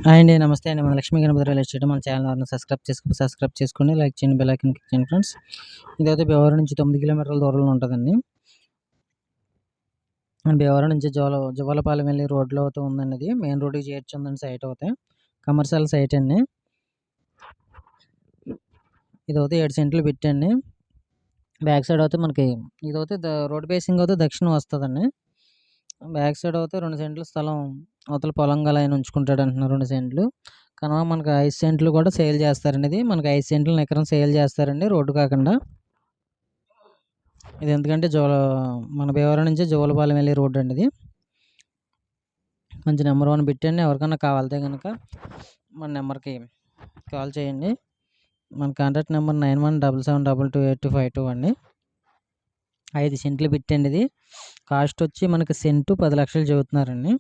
Hi అండి. నమస్తే అండి. మన లక్ష్మీ గణపతి రియల్ ఎస్టేట్ మన ఛానల్ ఎవరైనా సబ్స్క్రైబ్ చేసుకోండి. లైక్ చేయండి. బెల్ ఐకాన్ క్లిక్ చేయండి ఫ్రెండ్స్. ఇదైతే భీమవరం నుంచి 9 కిలోమీటర్ల దూరంలో ఉంటుందండి. అండ్ భీమవరం నుంచి జువ్వలపాలెం వెళ్ళే రోడ్లో అయితే ఉందండి. అది మెయిన్ రోడ్డుకి చేర్చుందండి. సైట్ అయితే కమర్షియల్ సైట్ అండి. ఇదైతే 7 సెంట్లు పెట్టండి. బ్యాక్ సైడ్ అయితే మనకి ఇదైతే రోడ్ బేసింగ్ అయితే దక్షిణం వస్తుందండి. బ్యాక్ సైడ్ అయితే 2 సెంట్ల స్థలం అవతల పొలం గల ఆయన ఉంచుకుంటాడు అంటున్నారు. 2 సెంట్లు కనుక మనకు 5 సెంట్లు కూడా సేల్ చేస్తారండి. ఇది మనకి 5 సెంట్లు ఎకరం సేల్ చేస్తారండి, రోడ్డు కాకుండా. ఇది ఎందుకంటే మన భీమవరం నుంచి జోలపాలెం వెళ్ళే రోడ్డు అండి. ఇది మంచి నెంబర్ 1 పెట్టండి. ఎవరికైనా కావాలితే కనుక మన నెంబర్కి కాల్ చేయండి. మన కాంటాక్ట్ నెంబర్ 9177228252 అండి. 5 సెంట్లు పెట్టండి. ఇది కాస్ట్ వచ్చి మనకి సెంటు 10 లక్షలు చెబుతున్నారండి.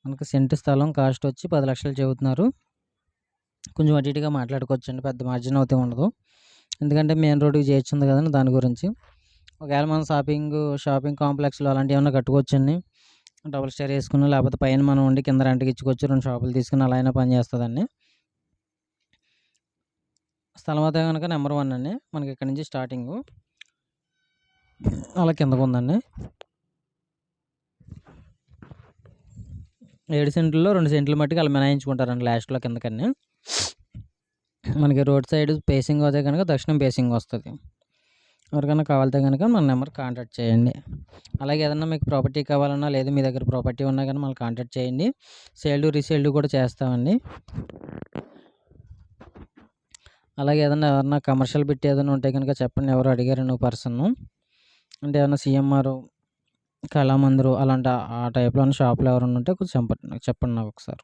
మనకి సెంటు స్థలం కాస్ట్ వచ్చి 10 లక్షలు చెబుతున్నారు. కొంచెం అటు ఇటుగా మాట్లాడుకోవచ్చండి, పెద్ద మార్జిన్ అయితే ఉండదు. ఎందుకంటే మెయిన్ రోడ్డుకి చేర్చుంది కదండి, దాని గురించి. ఒకవేళ మనం షాపింగ్ కాంప్లెక్స్లో అలాంటివి ఏమైనా కట్టుకోవచ్చండి. డబుల్ స్టేర్ వేసుకుని, లేకపోతే పైన మనం ఉండి కింద రెంట్కి ఇచ్చుకోవచ్చు. 2 షాపులు తీసుకుని అలా అయినా పని చేస్తుందండి. స్థలం అయితే కనుక నెంబర్ 1 అండి. మనకి ఇక్కడ నుంచి స్టార్టింగు అలా కిందకు ఉందండి. 7 సెంట్లలో 2 సెంట్లు మట్టుకు అలా మినాయించుకుంటారండి లాస్ట్లో కిందకన్నీ. మనకి రోడ్ సైడ్ పేసింగ్ అయితే కనుక దక్షిణం పేసింగ్ వస్తుంది. ఎవరికైనా కావాలితే కనుక మన నెంబర్ కాంటాక్ట్ చేయండి. అలాగే ఏదన్నా మీకు ప్రాపర్టీ కావాలన్నా, లేదు మీ దగ్గర ప్రాపర్టీ ఉన్నా కానీ మనల్ని కాంటాక్ట్ చేయండి. సేల్డ్ రీసేల్డ్ కూడా చేస్తామండి. అలాగే ఎవరన్నా కమర్షియల్ బిట్ ఏదైనా ఉంటే కనుక చెప్పండి. ఎవరు అడిగారు నువ్వు పర్సన్ అంటే ఏమన్నా సిఎంఆర్, కళామందిర్ అలాంటి ఆ టైప్లో షాపులు ఎవరైనా ఉంటే కొంచెం చెప్పండి నాకు ఒకసారి.